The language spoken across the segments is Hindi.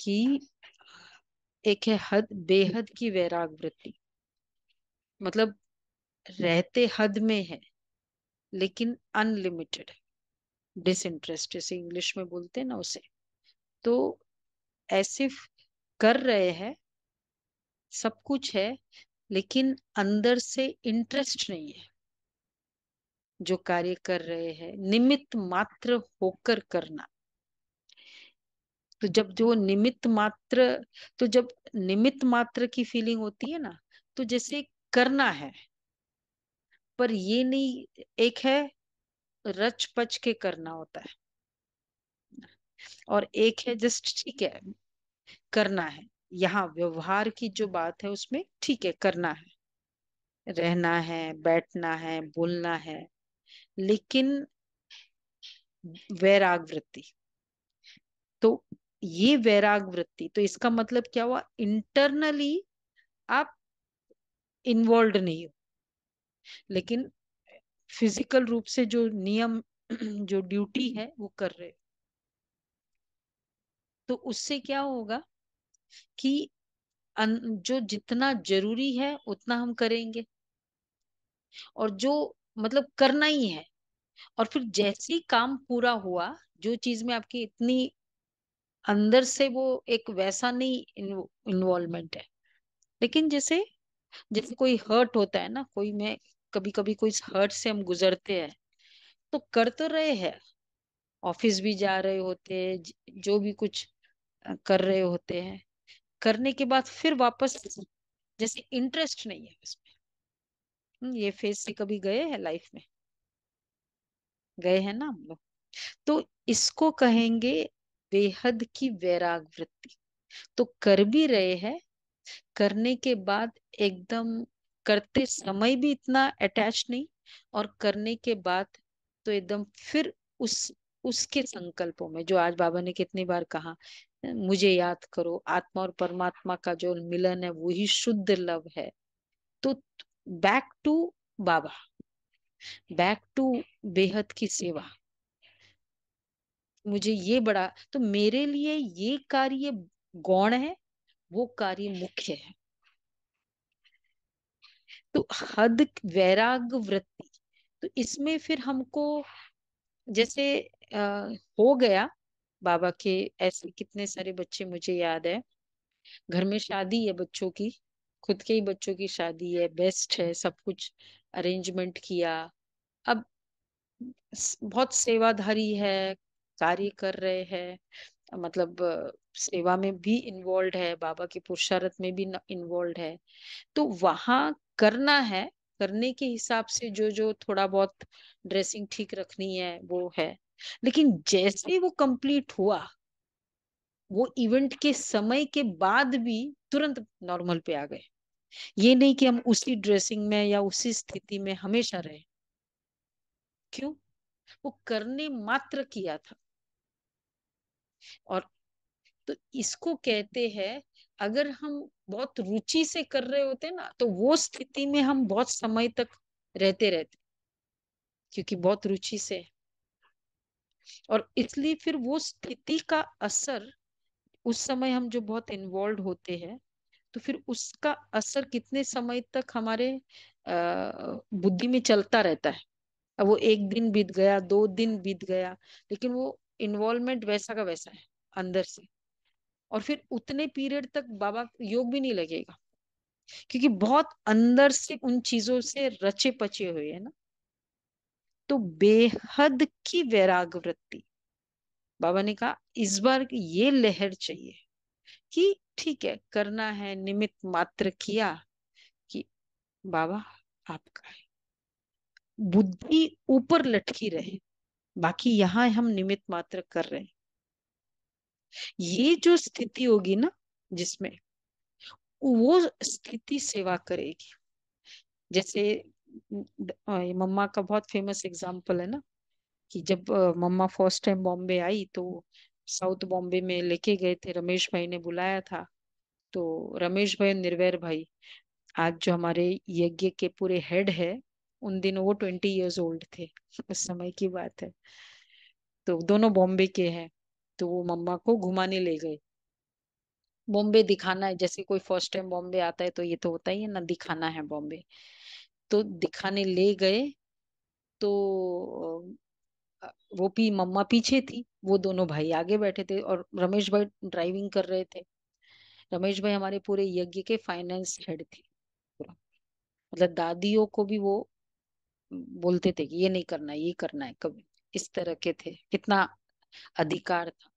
कि एक है हद, बेहद की वैराग वृत्ति। मतलब रहते हद में है लेकिन अनलिमिटेड डिसइंटरेस्ट, जैसे इंग्लिश में बोलते हैं ना उसे। तो ऐसे कर रहे हैं, सब कुछ है, लेकिन अंदर से इंटरेस्ट नहीं है। जो कार्य कर रहे हैं निमित्त मात्र होकर करना। तो जब जो निमित्त मात्र, तो जब निमित्त मात्र की फीलिंग होती है ना, तो जैसे करना है, पर ये नहीं, एक है रच पच के करना होता है, और एक है जस्ट ठीक है करना है। यहाँ व्यवहार की जो बात है उसमें ठीक है करना है, रहना है, बैठना है, बोलना है, लेकिन वैराग वृत्ति। तो ये वैराग वृत्ति, तो इसका मतलब क्या हुआ, इंटरनली आप इन्वॉल्व नहीं हो, लेकिन फिजिकल रूप से जो नियम जो ड्यूटी है वो कर रहे हो। तो उससे क्या होगा कि जो जितना जरूरी है उतना हम करेंगे, और जो मतलब करना ही है। और फिर जैसे ही काम पूरा हुआ, जो चीज में आपकी इतनी अंदर से वो एक वैसा नहीं इन्वॉल्वमेंट है, लेकिन जैसे जैसे कोई हर्ट होता है ना, कोई में कभी कभी कोई हर्ट से हम गुजरते हैं, तो कर तो रहे हैं, ऑफिस भी जा रहे होते हैं, जो भी कुछ कर रहे होते हैं, करने के बाद फिर वापस जैसे इंटरेस्ट नहीं है उसमें। ये फेज से कभी गए हैं लाइफ में, गए हैं ना हम लोग। तो इसको कहेंगे बेहद की वैराग वृत्ति। तो कर भी रहे हैं, करने के बाद एकदम करते समय भी इतना अटैच नहीं, और करने के बाद तो एकदम फिर उस उसके संकल्पों में, जो आज बाबा ने कितनी बार कहा, मुझे याद करो, आत्मा और परमात्मा का जो मिलन है वही शुद्ध लव है। तो back to Baba, back to बेहद की सेवा। मुझे ये बड़ा, तो मेरे लिए ये कार्य गौण है, वो कार्य मुख्य है। तो हद वैराग वृत्ति, तो इसमें फिर हमको जैसे हो गया बाबा के, ऐसे कितने सारे बच्चे मुझे याद है, घर में शादी है बच्चों की, खुद के ही बच्चों की शादी है, बेस्ट है, सब कुछ अरेंजमेंट किया। अब बहुत सेवाधारी है, कार्य कर रहे हैं, मतलब सेवा में भी इन्वॉल्व है, बाबा के पुरुषार्थ में भी इन्वॉल्व है। तो वहां करना है, करने के हिसाब से जो जो थोड़ा बहुत ड्रेसिंग ठीक रखनी है वो है, लेकिन जैसे ही वो कंप्लीट हुआ, वो इवेंट के समय के बाद भी तुरंत नॉर्मल पे आ गए। ये नहीं कि हम उसी ड्रेसिंग में या उसी स्थिति में हमेशा रहे। क्यों? वो करने मात्र किया था। और तो इसको कहते हैं, अगर हम बहुत रुचि से कर रहे होते ना, तो वो स्थिति में हम बहुत समय तक रहते रहते, क्योंकि बहुत रुचि से। और इसलिए फिर वो स्थिति का असर, उस समय हम जो बहुत इन्वॉल्व होते हैं, तो फिर उसका असर कितने समय तक हमारे बुद्धि में चलता रहता है। अब वो एक दिन बीत गया, 2 दिन बीत गया, लेकिन वो इन्वॉल्वमेंट वैसा का वैसा है अंदर से। और फिर उतने पीरियड तक बाबा योग भी नहीं लगेगा, क्योंकि बहुत अंदर से उन चीजों से रचे पचे हुए है ना। तो बेहद की वैराग वृत्ति, बाबा ने कहा इस बार ये लहर चाहिए कि ठीक है करना है, निमित्त मात्र किया कि बाबा आपका है, बुद्धि ऊपर लटकी रहे, बाकी यहाँ हम निमित्त मात्र कर रहे हैं। ये जो स्थिति होगी ना, जिसमें वो स्थिति सेवा करेगी। जैसे मम्मा का बहुत फेमस एग्जाम्पल है ना, कि जब मम्मा फर्स्ट टाइम बॉम्बे आई, तो साउथ बॉम्बे में लेके गए थे, रमेश भाई ने बुलाया था। तो रमेश भाई, निर्वैर भाई, आज जो हमारे यज्ञ के पूरे हेड है, उन दिनों वो 20 years ओल्ड थे, उस समय की बात है। तो दोनों बॉम्बे के हैं, तो वो मम्मा को घुमाने ले गए। बॉम्बे दिखाना है, जैसे कोई फर्स्ट टाइम बॉम्बे आता है तो ये तो होता ही है ना, दिखाना है बॉम्बे। तो दिखाने ले गए। तो वो मम्मा पीछे थी, वो दोनों भाई आगे बैठे थे, और रमेश भाई ड्राइविंग कर रहे थे। रमेश भाई हमारे पूरे यज्ञ के फाइनेंस हेड थे पूरा। मतलब दादियों को भी वो बोलते थे कि ये नहीं करना है, ये करना है, कभी इस तरह के थे, कितना अधिकार था।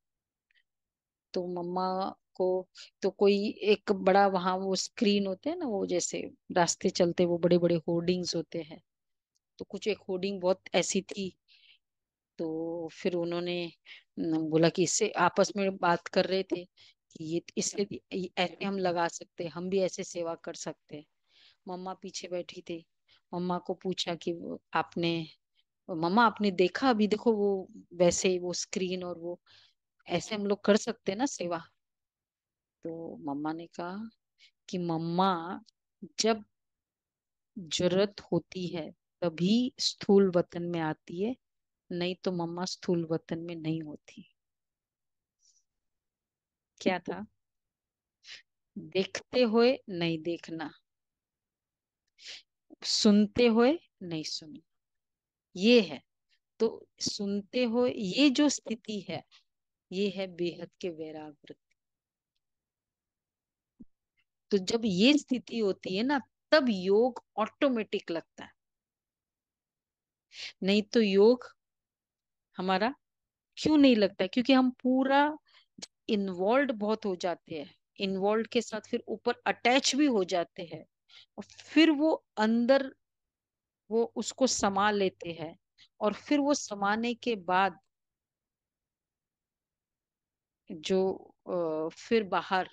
तो मम्मा को, तो कोई एक बड़ा वहां वो स्क्रीन होते हैं ना, वो जैसे रास्ते चलते वो बड़े बड़े होर्डिंग्स होते हैं, तो कुछ एक होर्डिंग बहुत ऐसी थी। तो फिर उन्होंने बोला कि इससे आपस में बात कर रहे थे कि ये इससे ऐसे हम लगा सकते हैं, हम भी ऐसे सेवा कर सकते हैं। मम्मा पीछे बैठी थी। मम्मा को पूछा कि आपने, मम्मा आपने देखा, अभी देखो वो वैसे वो स्क्रीन और वो ऐसे हम लोग कर सकते हैं ना सेवा। तो मम्मा ने कहा कि मम्मा, जब जरूरत होती है तभी स्थूल वतन में आती है, नहीं तो मम्मा स्थूल वतन में नहीं होती। क्या था? देखते हुए नहीं देखना, सुनते हुए नहीं सुनना, ये है। तो सुनते हुए ये जो स्थिति है, ये है बेहद के वैराग वृत्ति। तो जब ये स्थिति होती है ना, तब योग ऑटोमेटिक लगता है। नहीं तो योग हमारा क्यों नहीं लगता है? क्योंकि हम पूरा इन्वॉल्व बहुत हो जाते हैं, इन्वॉल्व के साथ फिर ऊपर अटैच भी हो जाते हैं, और फिर वो अंदर वो उसको समा लेते हैं, और फिर वो समाने के बाद जो फिर बाहर,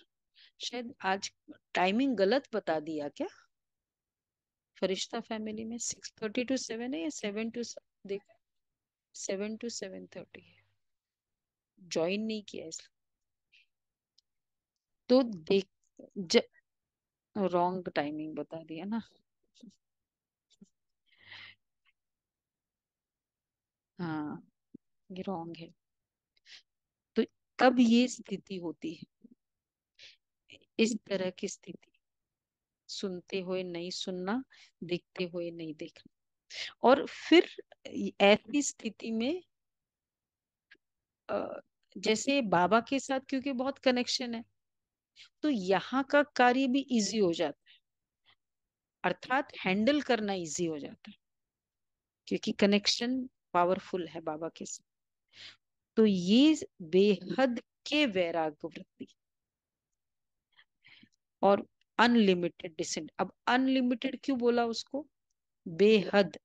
शायद आज टाइमिंग गलत बता दिया क्या? फरिश्ता फैमिली में 6:30 to 7 है या 7 to, देख, 7 to 7:30 है। ज्वाइन नहीं किया इसलिए। तो देख, रॉन्ग टाइमिंग बता दिया ना। हाँ, ये रॉन्ग है। तो तब ये स्थिति होती है, इस तरह की स्थिति, सुनते हुए नहीं सुनना, देखते हुए नहीं देखना। और फिर ऐसी स्थिति में अ, जैसे बाबा के साथ क्योंकि बहुत कनेक्शन है, तो यहाँ का कार्य भी इजी हो जाता है, अर्थात हैंडल करना इजी हो जाता है, क्योंकि कनेक्शन पावरफुल है बाबा के साथ। तो ये बेहद के वैराग वृत्ति और अनलिमिटेड डिसेंट। अब अनलिमिटेड क्यों बोला उसको? बेहद,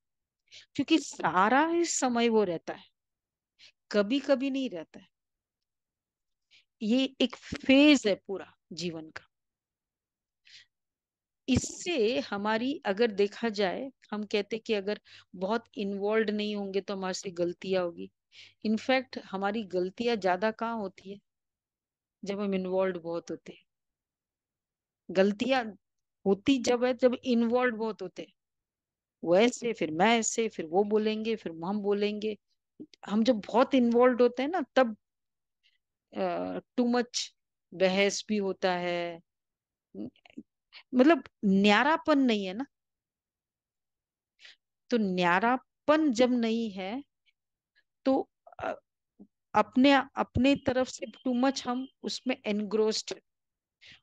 क्योंकि सारा ही समय वो रहता है, कभी कभी नहीं रहता है। ये एक फेज है पूरा जीवन का। इससे हमारी अगर देखा जाए, हम कहते कि अगर बहुत इन्वॉल्व नहीं होंगे तो हमारे से गलतियां होगी। इनफैक्ट हमारी गलतियां ज्यादा कहाँ होती है? जब हम इन्वॉल्व बहुत होते हैं। गलतियां होती जब है, जब इन्वॉल्व बहुत होते हैं। वो ऐसे, फिर मैं ऐसे, फिर वो बोलेंगे, फिर हम बोलेंगे। हम जब बहुत इन्वॉल्व होते हैं ना, तब टू मच बहस भी होता है। मतलब न्यारापन नहीं है ना। तो न्यारापन जब नहीं है, तो अ, अपने अपने तरफ से टू मच हम उसमें एनग्रोस्ड है।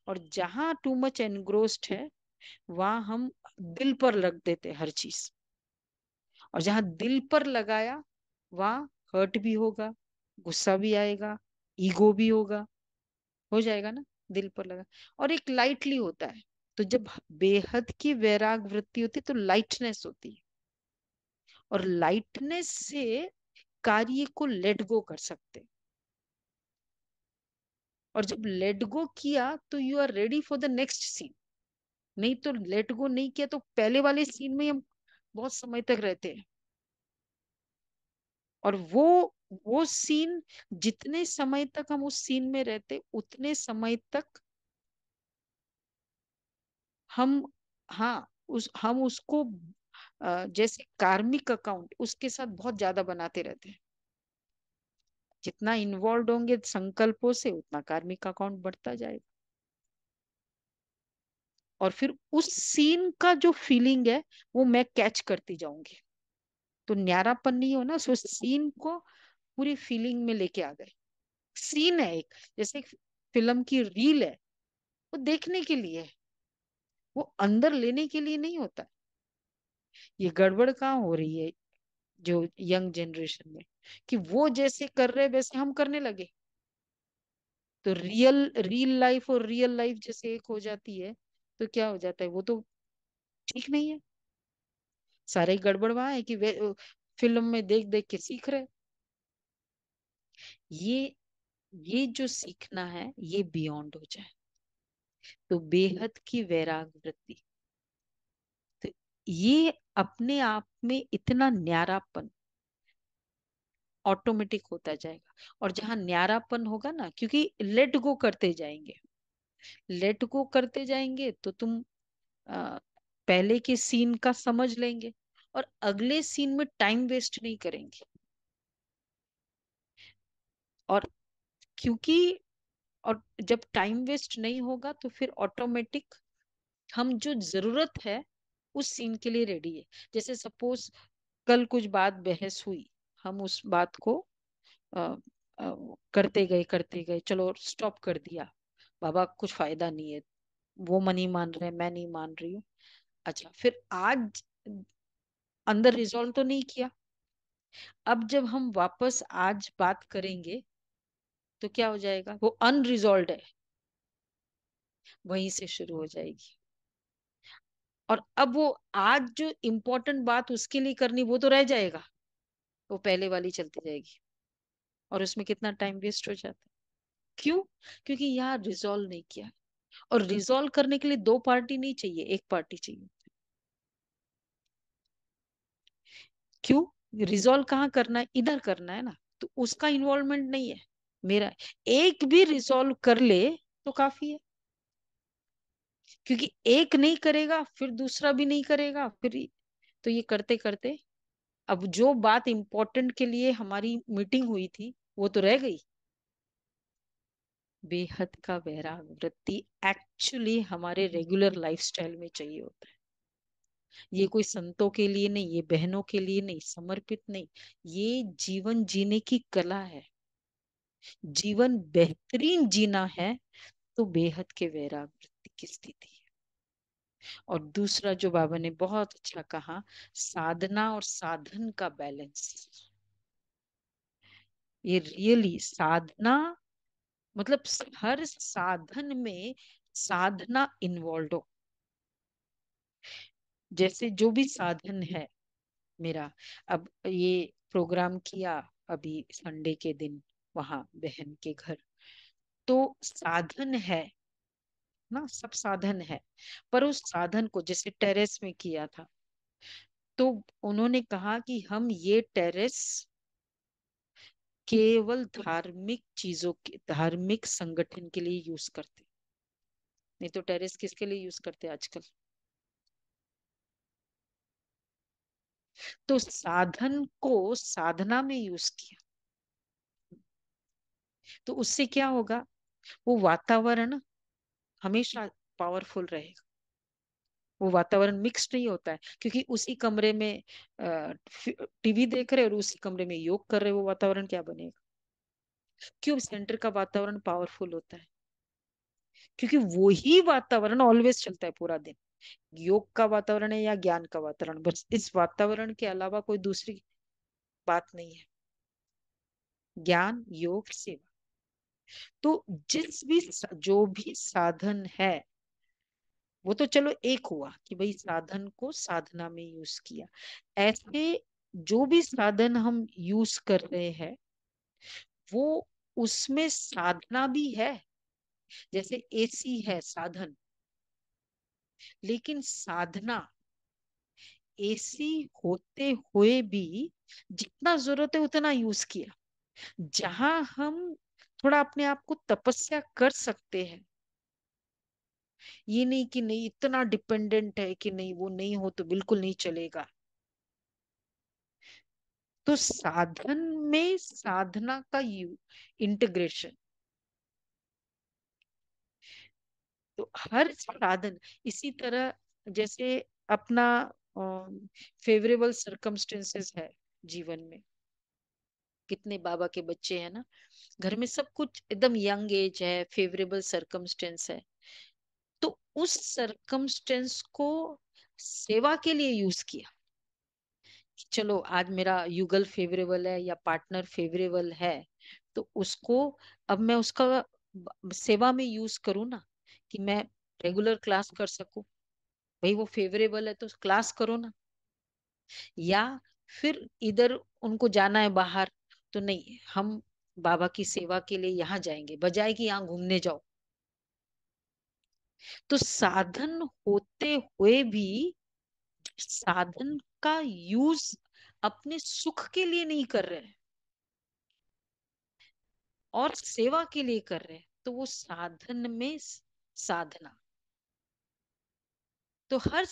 और जहां टू मच एनग्रोस्ड है, वहां हम दिल पर लग देते हैं हर चीज। और जहां दिल पर लगाया, वहां हर्ट भी होगा, गुस्सा भी आएगा, ईगो भी होगा, हो जाएगा ना। दिल पर लगा, और एक लाइटली होता है। तो जब बेहद की वैराग वृत्ति होती है तो लाइटनेस होती है, और लाइटनेस से कार्य को लेट गो कर सकते हैं। और जब लेट गो किया तो you are ready for the next scene. नहीं तो लेट गो नहीं किया तो पहले वाले सीन में ही हम बहुत समय तक रहते हैं। और वो सीन, जितने समय तक हम उस सीन में रहते, उतने समय तक हम, हाँ, हम उसको जैसे कार्मिक अकाउंट उसके साथ बहुत ज्यादा बनाते रहते हैं। जितना इन्वॉल्व होंगे संकल्पों से, उतना कार्मिक अकाउंट बढ़ता जाएगा। और फिर उस सीन का जो फीलिंग है वो मैं कैच करती जाऊंगी। तो न्यारापन नहीं हो ना, सो सीन को पूरी फीलिंग में लेके आ गए। सीन है एक, जैसे एक फिल्म की रील है, वो देखने के लिए है, वो अंदर लेने के लिए नहीं होता। ये गड़बड़ कहाँ हो रही है जो यंग जनरेशन में, कि वो जैसे कर रहे वैसे हम करने लगे। तो रियल लाइफ और रियल लाइफ जैसे एक हो जाती है, तो क्या हो जाता है, वो तो ठीक नहीं है। सारे ही गड़बड़ वहां है कि वे फिल्म में देख देख के सीख रहे। ये ये जो सीखना है ये बियॉन्ड हो जाए, तो बेहद की वैराग वृत्ति, तो ये अपने आप में इतना न्यारापन ऑटोमेटिक होता जाएगा। और जहां न्यारापन होगा ना, क्योंकि लेट गो करते जाएंगे, लेट गो करते जाएंगे तो तुम अ, पहले के सीन का समझ लेंगे और अगले सीन में टाइम वेस्ट नहीं करेंगे। और क्योंकि और जब टाइम वेस्ट नहीं होगा तो फिर ऑटोमेटिक हम जो जरूरत है उस सीन के लिए रेडी है। जैसे सपोज कल कुछ बात बहस हुई, हम उस बात को अ, करते गए, चलो स्टॉप कर दिया, बाबा कुछ फायदा नहीं है, वो मनी मान रहे हैं, मैं नहीं मान रही हूँ। अच्छा, फिर आज अंदर रिजॉल्व तो नहीं किया। अब जब हम वापस आज बात करेंगे तो क्या हो जाएगा, वो अनरिजॉल्व है, वहीं से शुरू हो जाएगी। और अब वो आज जो इम्पोर्टेंट बात उसके लिए करनी वो तो रह जाएगा, वो पहले वाली चलती जाएगी। और उसमें कितना टाइम वेस्ट हो जाता है। क्यों? क्योंकि यहाँ रिजॉल्व नहीं किया। और रिजॉल्व करने के लिए दो पार्टी नहीं चाहिए, एक पार्टी चाहिए। क्यों? रिजॉल्व कहाँ करना है, इधर करना है ना, तो उसका इन्वॉल्वमेंट नहीं है मेरा। एक भी रिजॉल्व कर ले तो काफी है। क्योंकि एक नहीं करेगा फिर दूसरा भी नहीं करेगा, फिर तो ये करते करते अब जो बात इंपॉर्टेंट के लिए हमारी मीटिंग हुई थी वो तो रह गई। बेहद का वैराग वृत्ति एक्चुअली हमारे रेगुलर लाइफस्टाइल में चाहिए होता है। ये कोई संतों के लिए नहीं, ये बहनों के लिए नहीं, समर्पित नहीं, ये जीवन जीने की कला है। जीवन बेहतरीन जीना है तो बेहद के वैराग वृत्ति की स्थिति है। और दूसरा जो बाबा ने बहुत अच्छा कहा, साधना और साधन का बैलेंस। ये रियली साधना मतलब हर साधन में साधना इन्वॉल्व हो। जैसे जो भी साधन है मेरा, अब ये प्रोग्राम किया अभी संडे के दिन वहां बहन के घर, तो साधन है ना, सब साधन है। पर उस साधन को जैसे टेरेस में किया था, तो उन्होंने कहा कि हम ये टेरेस केवल धार्मिक चीजों के, धार्मिक संगठन के लिए यूज करते, नहीं तो टेरेस किसके लिए यूज करते आजकल। तो साधन को साधना में यूज किया, तो उससे क्या होगा, वो वातावरण हमेशा पावरफुल रहेगा। वो वातावरण मिक्स नहीं होता है, क्योंकि उसी कमरे में टीवी देख रहे और उसी कमरे में योग कर रहे, वो वातावरण क्या बनेगा। क्यों सेंटर का वातावरण पावरफुल होता है, क्योंकि वही वातावरण ऑलवेज चलता है पूरा दिन। योग का वातावरण है या ज्ञान का वातावरण, बस इस वातावरण के अलावा कोई दूसरी बात नहीं है। ज्ञान योग सेवा, तो जिस भी जो भी साधन है वो तो चलो एक हुआ कि भाई साधन को साधना में यूज किया। ऐसे जो भी साधन हम यूज कर रहे हैं वो उसमें साधना भी है। जैसे एसी है साधन, लेकिन साधना एसी होते हुए भी जितना जरूरत है उतना यूज किया। जहां हम थोड़ा अपने आप को तपस्या कर सकते हैं, ये नहीं कि नहीं इतना डिपेंडेंट है कि नहीं वो नहीं हो तो बिल्कुल नहीं चलेगा। तो साधन में साधना का इंटीग्रेशन, तो हर साधन इसी तरह, जैसे अपना फेवरेबल सरकमस्टेंसेस है जीवन में। कितने बाबा के बच्चे हैं ना, घर में सब कुछ एकदम यंग एज है, फेवरेबल सरकमस्टेंस है, तो उस सरकमस्टेंस को सेवा के लिए यूज किया। कि चलो आज मेरा युगल फेवरेबल है या पार्टनर फेवरेबल है, तो उसको अब मैं उसका सेवा में यूज करूँ ना, कि मैं रेगुलर क्लास कर सकूं। भाई वो फेवरेबल है तो क्लास करो ना। या फिर इधर उनको जाना है बाहर, तो नहीं, हम बाबा की सेवा के लिए यहाँ जाएंगे, बजाय कि यहाँ घूमने जाओ। तो साधन होते हुए भी साधन का यूज अपने सुख के लिए नहीं कर रहे हैं और सेवा के लिए कर रहे हैं, तो वो साधन में साधना। तो हर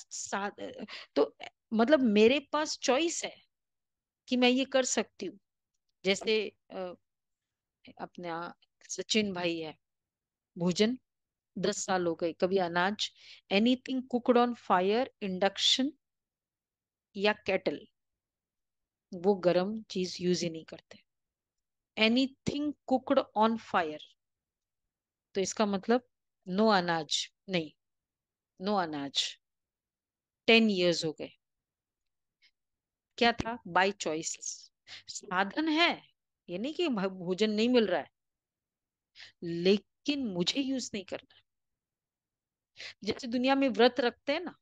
तो मतलब मेरे पास चॉइस है कि मैं ये कर सकती हूँ। जैसे अपना सचिन भाई है, भोजन 10 साल हो गए, कभी अनाज, anything cooked on fire, induction या केटल, वो गरम चीज यूज ही नहीं करते। एनीथिंग कुकड ऑन फायर, तो इसका मतलब नो अनाज, नहीं, नो अनाज। 10 years हो गए। क्या था? By choice. साधन है, ये नहीं कि भोजन नहीं मिल रहा है, लेकिन मुझे यूज नहीं करना। जैसे दुनिया में व्रत रखते हैं ना,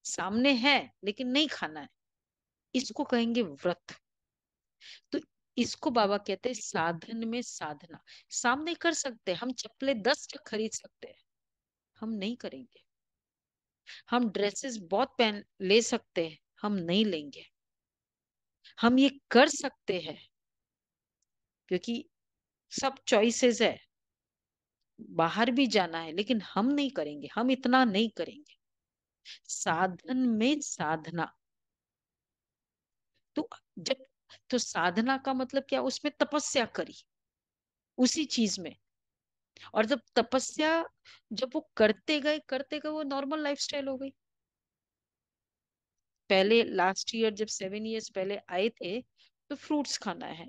सामने है लेकिन नहीं खाना है, इसको कहेंगे व्रत। तो इसको बाबा कहते हैं साधन में साधना। सामने कर सकते हैं, हम चप्पलें 10 खरीद सकते हैं, हम नहीं करेंगे। हम ड्रेसेस बहुत पहन ले सकते हैं, हम नहीं लेंगे। हम ये कर सकते हैं क्योंकि सब चॉइसेस है, बाहर भी जाना है, लेकिन हम नहीं करेंगे, हम इतना नहीं करेंगे। साधन में साधना। तो जब, तो साधना का मतलब क्या, उसमें तपस्या करी उसी चीज में। और जब तपस्या, जब वो करते गए वो नॉर्मल लाइफस्टाइल हो गई। पहले लास्ट ईयर जब 7 years पहले आए थे, तो फ्रूट्स खाना है,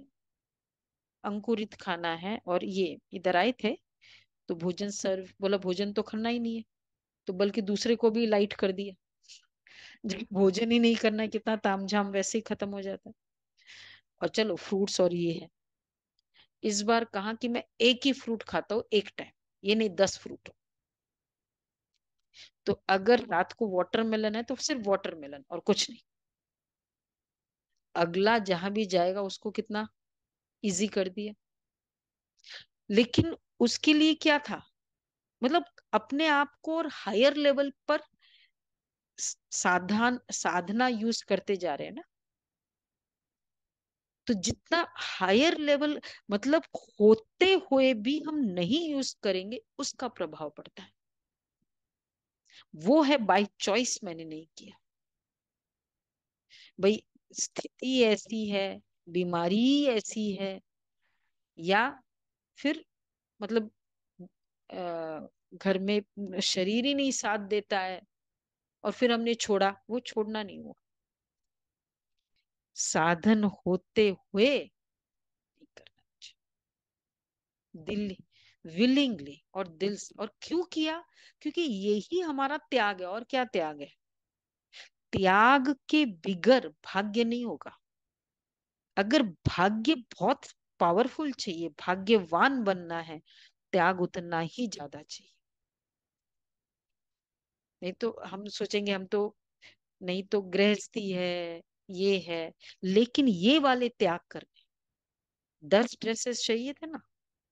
अंकुरित खाना है, और ये इधर आए थे, तो भोजन सर्व बोला, भोजन तो खाना ही नहीं है, तो बल्कि दूसरे को भी लाइट कर दिया। जब भोजन ही नहीं करना है, कितना तामझाम वैसे ही खत्म हो जाता है। और चलो फ्रूट्स और ये है। इस बार कहा कि मैं एक ही फ्रूट खाता हूँ एक टाइम, ये नहीं 10 फ्रूट। तो अगर रात को वाटरमेलन है तो सिर्फ वाटरमेलन और कुछ नहीं। अगला जहां भी जाएगा उसको कितना इजी कर दिया। लेकिन उसके लिए क्या था, मतलब अपने आप को और हायर लेवल पर साधना यूज करते जा रहे हैं ना। तो जितना हायर लेवल, मतलब होते हुए भी हम नहीं यूज करेंगे, उसका प्रभाव पड़ता है। वो है बाय चॉइस, मैंने नहीं किया। भाई स्थिति ऐसी है, बीमारी ऐसी है, या फिर मतलब घर में शरीर ही नहीं साथ देता है, और फिर हमने छोड़ा, वो छोड़ना नहीं हुआ। साधन होते हुए नहीं करना चाहिए। दिल, विलिंगली और दिल से। और क्यों किया? क्योंकि यही हमारा त्याग है। और क्या त्याग है? त्याग के बिगर भाग्य नहीं होगा। अगर भाग्य बहुत पावरफुल चाहिए, भाग्यवान बनना है, त्याग उतना ही ज्यादा चाहिए। नहीं तो हम सोचेंगे हम तो, नहीं तो गृहस्थी है, ये है, लेकिन ये वाले त्याग करने। 10 ड्रेसेस चाहिए थे ना,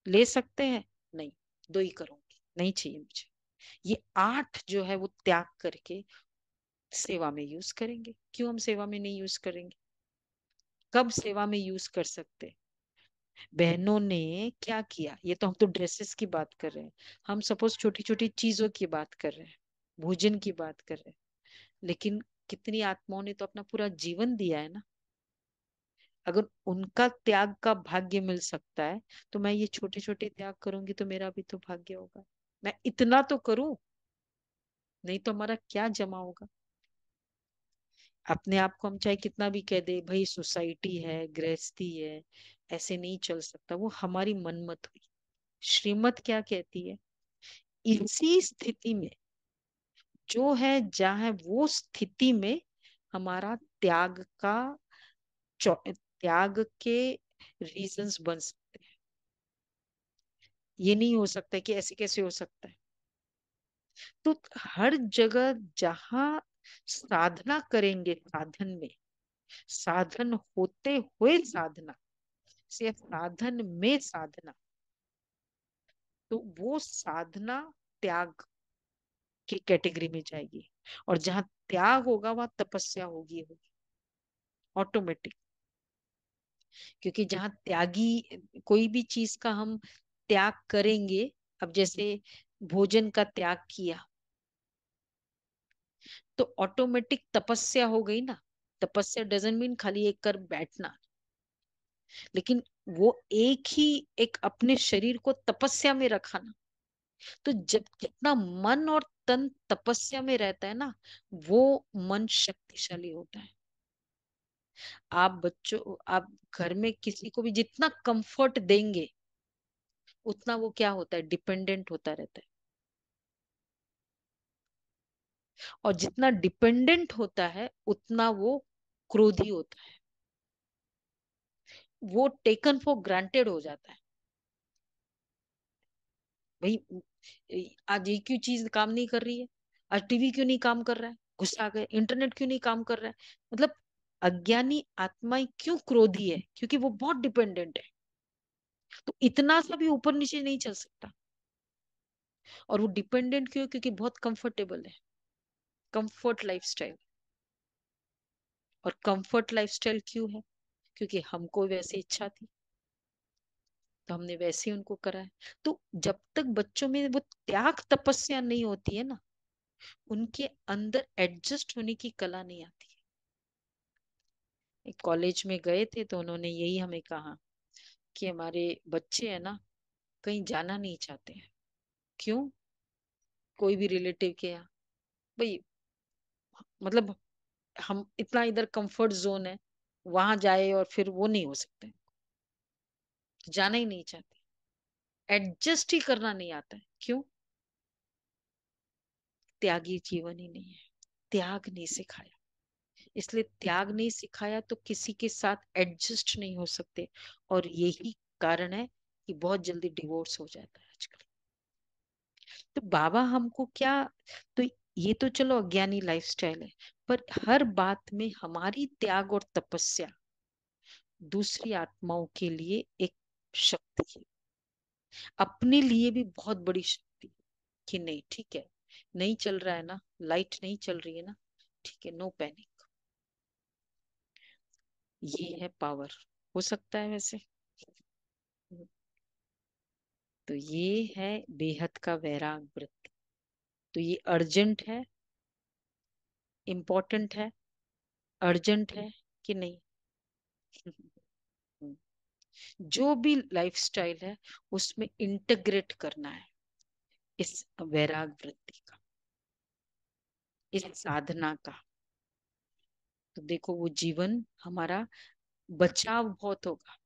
ले सकते हैं, नहीं, 2 ही करूंगी, नहीं चाहिए मुझे। ये 8 जो है वो त्याग करके सेवा में यूज करेंगे। क्यों हम सेवा में नहीं यूज करेंगे? कब सेवा में यूज कर सकते? बहनों ने क्या किया, ये तो हम तो ड्रेसेस की बात कर रहे हैं। हम सपोज छोटी छोटी चीजों की बात कर रहे हैं, भोजन की बात कर रहे हैं, लेकिन कितनी आत्माओं ने तो अपना पूरा जीवन दिया है ना। अगर उनका त्याग का भाग्य मिल सकता है, तो मैं ये छोटे छोटे त्याग करूंगी तो मेरा भी तो भाग्य होगा। मैं इतना तो करूं, नहीं तो हमारा क्या जमा होगा। अपने आप को हम चाहे कितना भी कह दे भाई सोसाइटी है, गृहस्थी है, ऐसे नहीं चल सकता, वो हमारी मनमत हुई। श्रीमत क्या कहती है, इसी स्थिति में जो है जहाँ है, वो स्थिति में हमारा त्याग के रीजंस बन सकते हैं। ये नहीं हो सकता है कि ऐसे कैसे हो सकता है। तो हर जगह जहां साधना करेंगे, साधन में, साधन होते हुए साधना, सिर्फ साधन में साधना, तो वो साधना त्याग की कैटेगरी में जाएगी। और जहां त्याग होगा वहां तपस्या होगी होगी ऑटोमेटिक। क्योंकि जहां त्यागी, कोई भी चीज का हम त्याग करेंगे, अब जैसे भोजन का त्याग किया तो ऑटोमेटिक तपस्या हो गई ना। तपस्या डजंट मीन खाली एक कर बैठना, लेकिन वो एक ही, एक अपने शरीर को तपस्या में रखा ना। तो जब जितना मन और तन तपस्या में रहता है ना, वो मन शक्तिशाली होता है। आप घर में किसी को भी जितना कंफर्ट देंगे, उतना वो क्या होता है, डिपेंडेंट होता रहता है। और जितना डिपेंडेंट होता है उतना वो क्रोधी होता है, वो टेकन फॉर ग्रांटेड हो जाता है। भाई आज ये क्यों चीज काम नहीं कर रही है, आज टीवी क्यों नहीं काम कर रहा है, गुस्सा आ गए, इंटरनेट क्यों नहीं काम कर रहा है। मतलब अज्ञानी आत्माएं क्यों क्रोधी है, क्योंकि वो बहुत डिपेंडेंट है। तो इतना सा भी ऊपर नीचे नहीं चल सकता। और वो डिपेंडेंट क्यों है? क्योंकि बहुत कंफर्टेबल है, कंफर्ट लाइफस्टाइल। और कंफर्ट लाइफस्टाइल क्यों है, क्योंकि हमको वैसे इच्छा थी, तो हमने वैसे ही उनको करा है। तो जब तक बच्चों में वो त्याग तपस्या नहीं होती है ना, उनके अंदर एडजस्ट होने की कला नहीं आती है। एक कॉलेज में गए थे तो उन्होंने यही हमें कहा कि हमारे बच्चे है ना, कहीं जाना नहीं चाहते हैं। क्यों? कोई भी रिलेटिव के यहाँ, भाई मतलब हम इतना इधर कंफर्ट जोन है, वहां जाए और फिर वो नहीं हो सकते, जाना ही नहीं चाहते, एडजस्ट ही करना नहीं आता है। क्यों? त्यागी जीवन ही नहीं है, त्याग नहीं सिखाया। इसलिए त्याग नहीं सिखाया तो किसी के साथ एडजस्ट नहीं हो सकते। और यही कारण है कि बहुत जल्दी डिवोर्स हो जाता है आजकल। तो बाबा हमको क्या, तो ये तो चलो अज्ञानी लाइफस्टाइल है, पर हर बात में हमारी त्याग और तपस्या दूसरी आत्माओं के लिए एक शक्ति है, अपने लिए भी बहुत बड़ी शक्ति है। कि नहीं ठीक है, नहीं चल रहा है ना, लाइट नहीं चल रही है ना, ठीक है, नो पैनिक। ये है पावर, हो सकता है वैसे। तो ये है बेहद का वैराग व्रत। तो ये अर्जेंट है, इम्पोर्टेंट है, अर्जेंट है कि नहीं। जो भी लाइफस्टाइल है उसमें इंटीग्रेट करना है इस वैराग वृत्ति का, इस साधना का। तो देखो वो जीवन हमारा, बचाव बहुत होगा,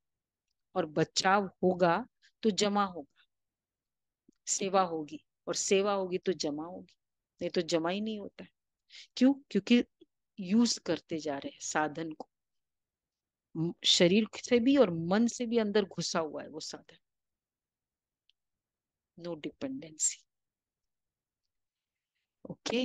और बचाव होगा तो जमा होगा, सेवा होगी, और सेवा होगी तो जमा होगी, नहीं तो जमा ही नहीं होता है। क्यों? क्योंकि यूज करते जा रहे हैं साधन को, शरीर से भी और मन से भी अंदर घुसा हुआ है वो साधन। No dependency. ओके।